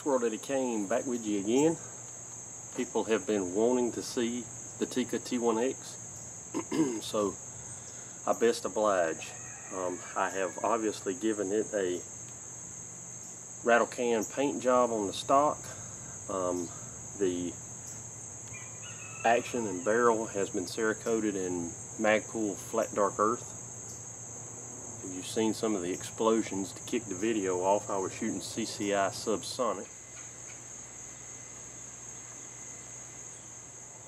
Squirrel Daddy Kane back with you again. People have been wanting to see the Tikka T1X, so I best oblige. I have obviously given it a rattle can paint job on the stock. The action and barrel has been Cerakoted in Magpul flat dark earth. If you've seen some of the explosions to kick the video off, I was shooting CCI subsonic.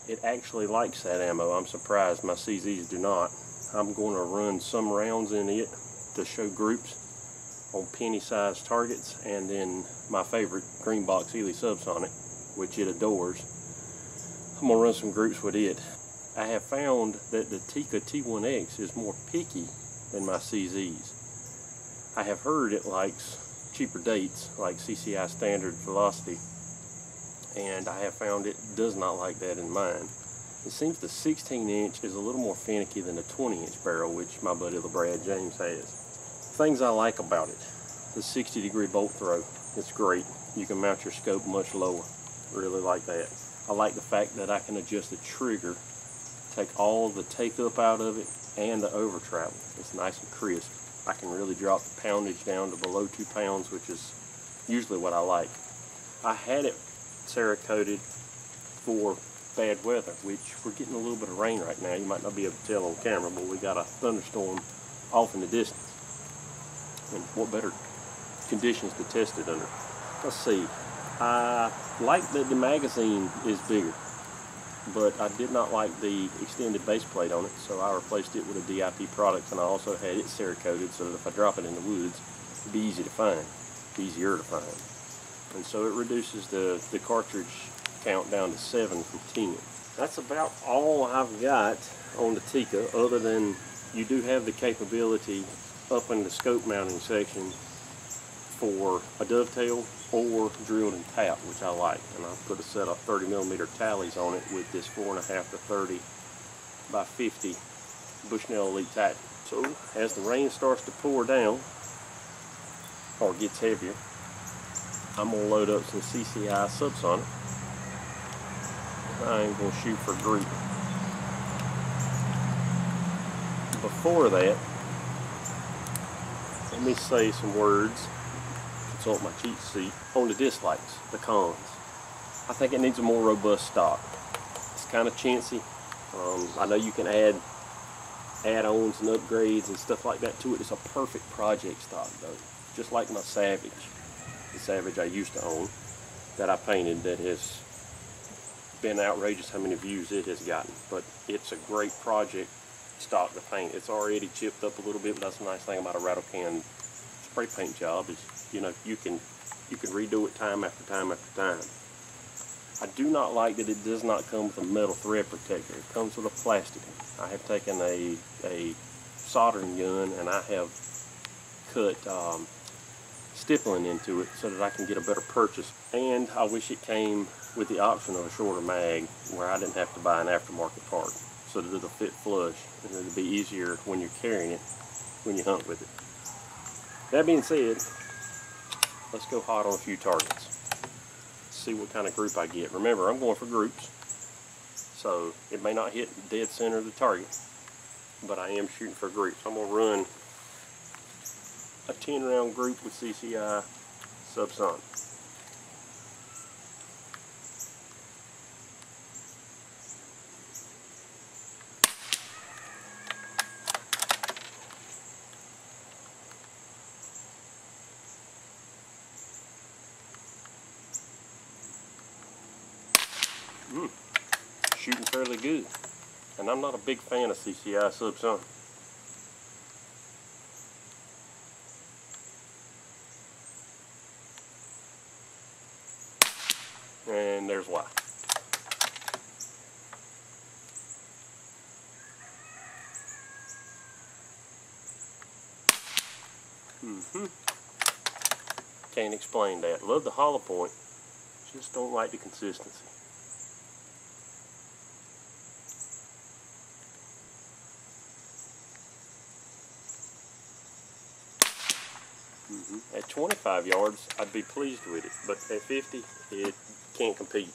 It actually likes that ammo. I'm surprised my CZs do not. I'm going to run some rounds in it to show groups on penny-sized targets, and then my favorite green box Ely subsonic, which it adores. I'm going to run some groups with it. I have found that the Tikka T1X is more picky than my CZs. I have heard it likes cheaper dates like CCI standard velocity, and I have found it does not like that in mine. It seems the 16-inch is a little more finicky than the 20-inch barrel, which my buddy LeBrad James has. Things I like about it: the 60-degree bolt throw. It's great. You can mount your scope much lower. Really like that. I like the fact that I can adjust the trigger, take all the take up out of it and the over travel. It's nice and crisp. I can really drop the poundage down to below 2 pounds, which is usually what I like. I had it Cerakoted for bad weather, which we're getting a little bit of rain right now. You might not be able to tell on camera, but we got a thunderstorm off in the distance. And what better conditions to test it under? Let's see. I like that the magazine is bigger, but I did not like the extended base plate on it, so I replaced it with a DIP product, and I also had it Cerakoted so that if I drop it in the woods, it'd be easy to find, easier to find. And so it reduces the cartridge count down to 7 from 10. That's about all I've got on the Tikka, other than you do have the capability up in the scope mounting section for a dovetail or drilled and tapped, which I like. And I put a set of 30mm tallies on it with this 4.5 to 30 by 50 Bushnell Elite Tactic. So as the rain starts to pour down or gets heavier, I'm going to load up some CCI subsonic. I ain't going to shoot for group. Before that, let me say some words, consult my cheat sheet, on the dislikes, the cons. I think it needs a more robust stock. It's kind of chintzy. I know you can add add-ons and upgrades and stuff like that to it. It's a perfect project stock though, just like my Savage. The Savage I used to own, that I painted, that has been outrageous how many views it has gotten. But it's a great project stock to paint. It's already chipped up a little bit, but that's a nice thing about a rattle can spray paint job is, you know, you can redo it time after time after time. I do not like that it does not come with a metal thread protector. It comes with a plastic. I have taken a soldering gun and I have cut stippling into it so that I can get a better purchase. And I wish it came with the option of a shorter mag where I didn't have to buy an aftermarket part, so that it'll fit flush and it'll be easier when you're carrying it when you hunt with it. That being said, let's go hot on a few targets. See what kind of group I get. Remember, I'm going for groups, so it may not hit dead center of the target, but I am shooting for groups. I'm going to run a 10-round group with CCI subsonic. Shooting fairly good, and I'm not a big fan of CCI subsonic. And there's why. Can't explain that. Love the hollow point, just don't like the consistency. At 25 yards, I'd be pleased with it, but at 50, it can't compete.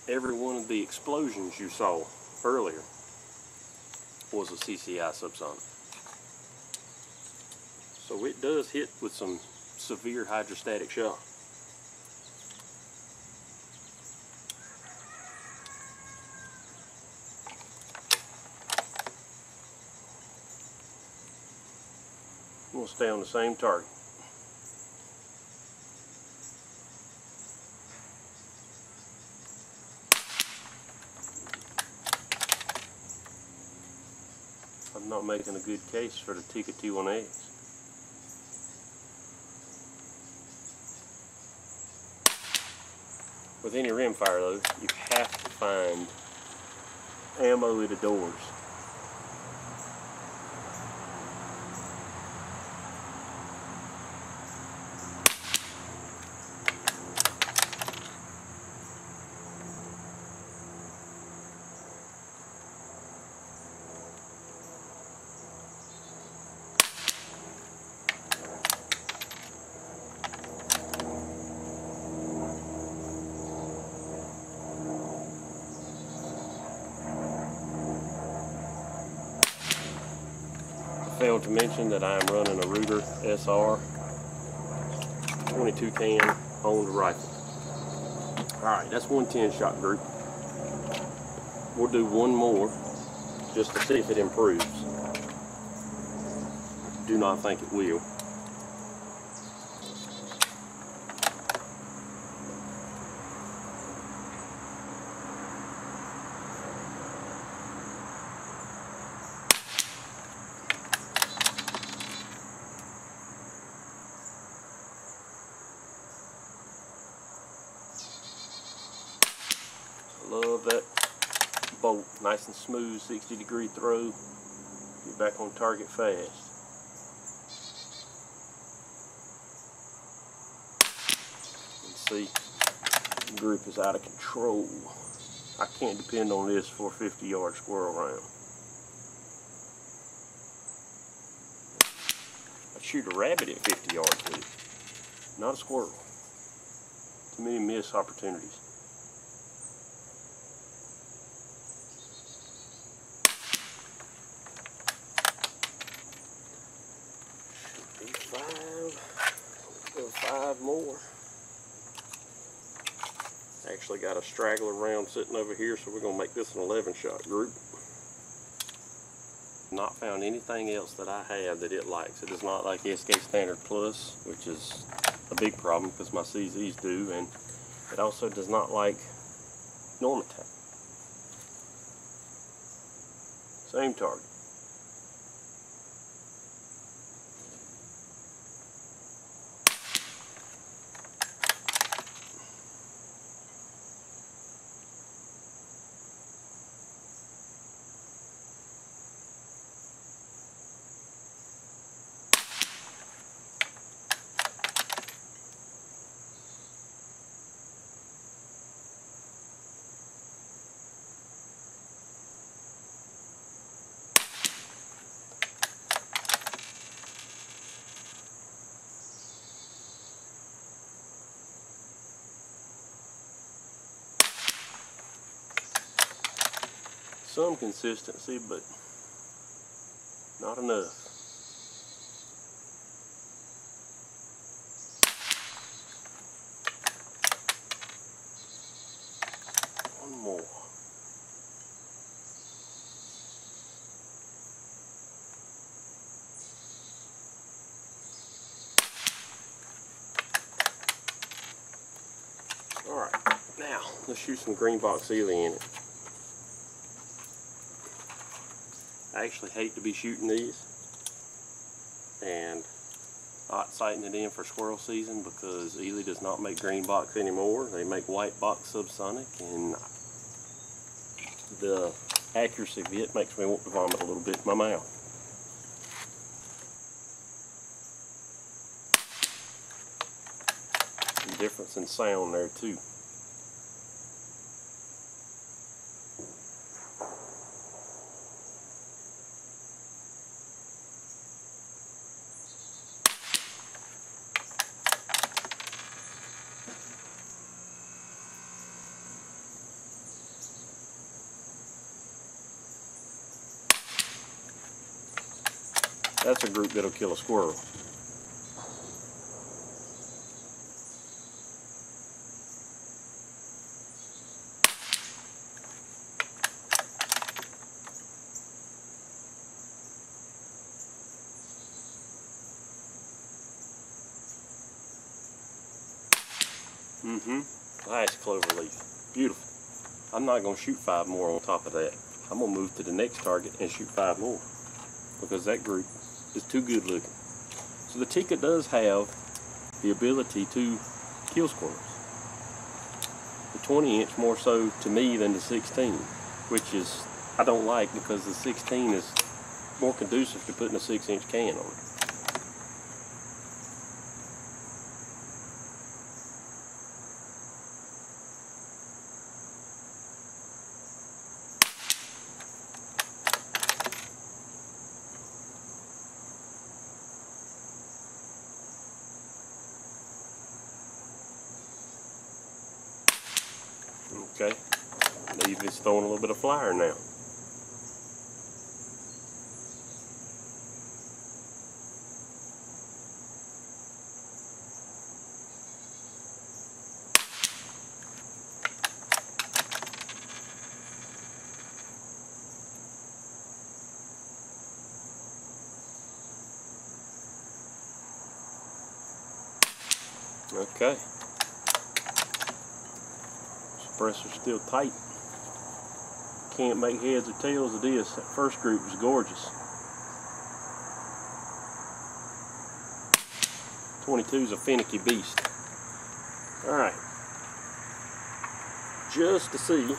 Every one of the explosions you saw earlier was a CCI subsonic. So it does hit with some severe hydrostatic shock. We'll stay on the same target. I'm not making a good case for the Tikka T1X. With any rimfire though, you have to find ammo at the doors. Failed to mention that I am running a Ruger SR 22 can on the rifle. Alright, that's one 10-shot group. We'll do one more just to see if it improves. Do not think it will. Love that bolt, nice and smooth, 60-degree throw. Get back on target fast. And see, the group is out of control. I can't depend on this for a 50-yard squirrel round. I'd shoot a rabbit at 50 yards with it, not a squirrel. Too many missed opportunities. Five more. Actually got a straggler round sitting over here, so we're going to make this an 11-shot group. Not found anything else that I have that it likes. It does not like SK Standard Plus, which is a big problem because my CZs do, and it also does not like Normatec. Same target. Some consistency, but not enough. One more. All right, now let's shoot some green box Ely in it. I actually hate to be shooting these and hot sighting it in for squirrel season because Ely does not make green box anymore. They make white box subsonic, and the accuracy of it makes me want to vomit a little bit in my mouth. Some difference in sound there too. That's a group that'll kill a squirrel. Nice clover leaf. Beautiful. I'm not going to shoot 5 more on top of that. I'm going to move to the next target and shoot 5 more because that group is too good looking. So the Tikka does have the ability to kill squirrels. The 20-inch more so to me than the 16, which is I don't like because the 16 is more conducive to putting a 6-inch can on it. Okay, leaf is throwing a little bit of flyer now. Okay. Suppressor's still tight. Can't make heads or tails of this. That first group was gorgeous. 22's a finicky beast. Alright. Just to see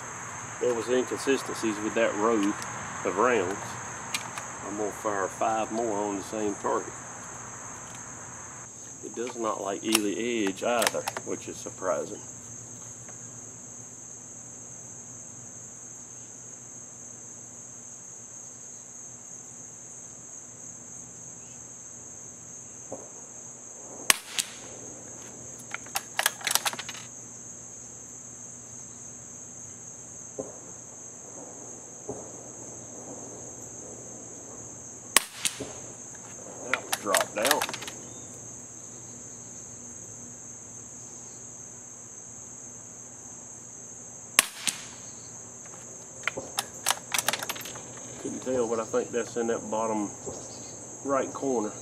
there was inconsistencies with that row of rounds, I'm going to fire 5 more on the same target. It does not like Ely edge either, which is surprising. That one dropped out. Couldn't tell, but I think that's in that bottom right corner.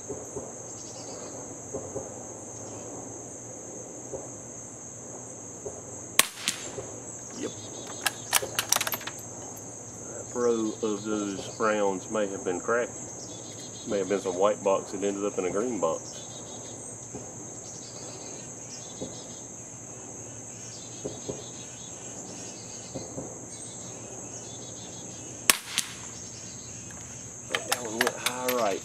Yep. That row of those rounds may have been cracked. May have been some white box that ended up in a green box. That one went high right.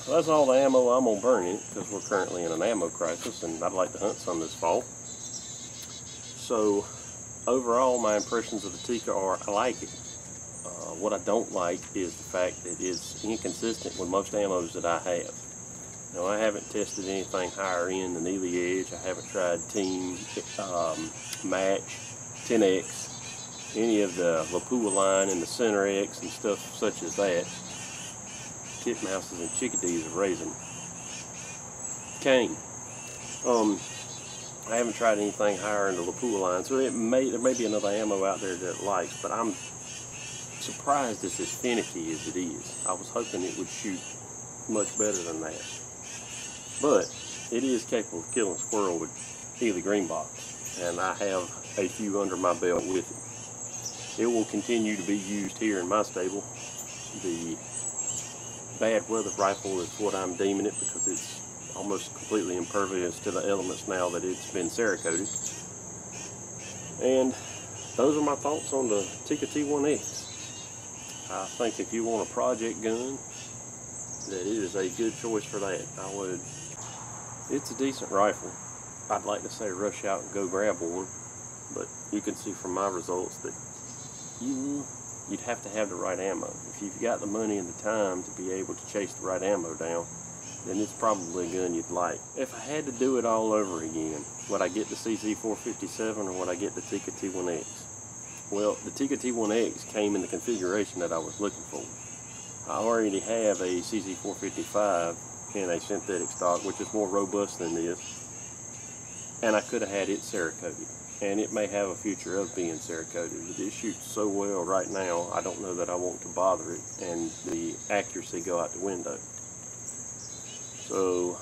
Well, that's all the ammo I'm going to burn in it because we're currently in an ammo crisis and I'd like to hunt some this fall. So overall my impressions of the Tikka are I like it. What I don't like is the fact that it's inconsistent with most ammos that I have. Now, I haven't tested anything higher end than Ely Edge. I haven't tried Team, Match, 10X, any of the Lapua line and the Center X and stuff such as that. Titmouses and chickadees are raising cane. I haven't tried anything higher in the Lapua line, so there may be another ammo out there that it likes, but I'm surprised it's as finicky as it is. I was hoping it would shoot much better than that. But it is capable of killing a squirrel with Ely green box, and I have a few under my belt with it. It will continue to be used here in my stable. The bad weather rifle is what I'm deeming it because it's almost completely impervious to the elements now that it's been Cerakoted. And those are my thoughts on the Tikka T1X. I think if you want a project gun, that it is a good choice for that. It's a decent rifle. I'd like to say rush out and go grab one, but you can see from my results that you'd have to have the right ammo. If you've got the money and the time to be able to chase the right ammo down, then it's probably a gun you'd like. If I had to do it all over again, would I get the CZ457 or would I get the Tikka T1X? Well, the Tikka T1X came in the configuration that I was looking for. I already have a CZ455 in a synthetic stock, which is more robust than this, and I could have had it Cerakoted, and it may have a future of being Cerakoted, but it shoots so well right now, I don't know that I want to bother it and the accuracy go out the window. So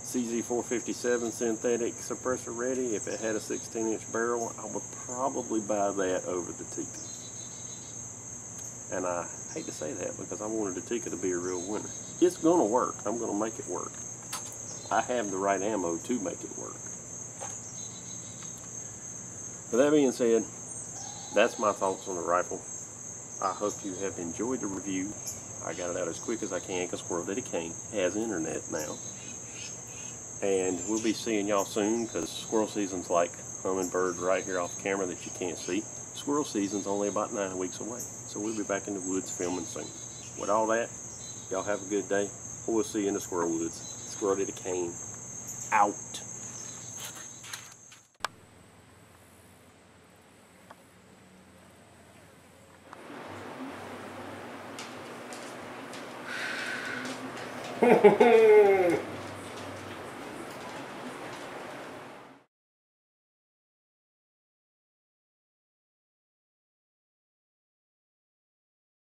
CZ457 synthetic suppressor ready. If it had a 16-inch barrel, I would probably buy that over the Tikka. And I hate to say that because I wanted the Tikka to be a real winner. It's going to work. I'm going to make it work. I have the right ammo to make it work. With that being said, that's my thoughts on the rifle. I hope you have enjoyed the review. I got it out as quick as I can because Squirrel Daddy Kane has internet now. And we'll be seeing y'all soon because squirrel season's like hummingbirds right here off camera that you can't see. Squirrel season's only about 9 weeks away. So we'll be back in the woods filming soon. With all that, y'all have a good day. We'll see you in the squirrel woods. Squirrel Daddy Kane out.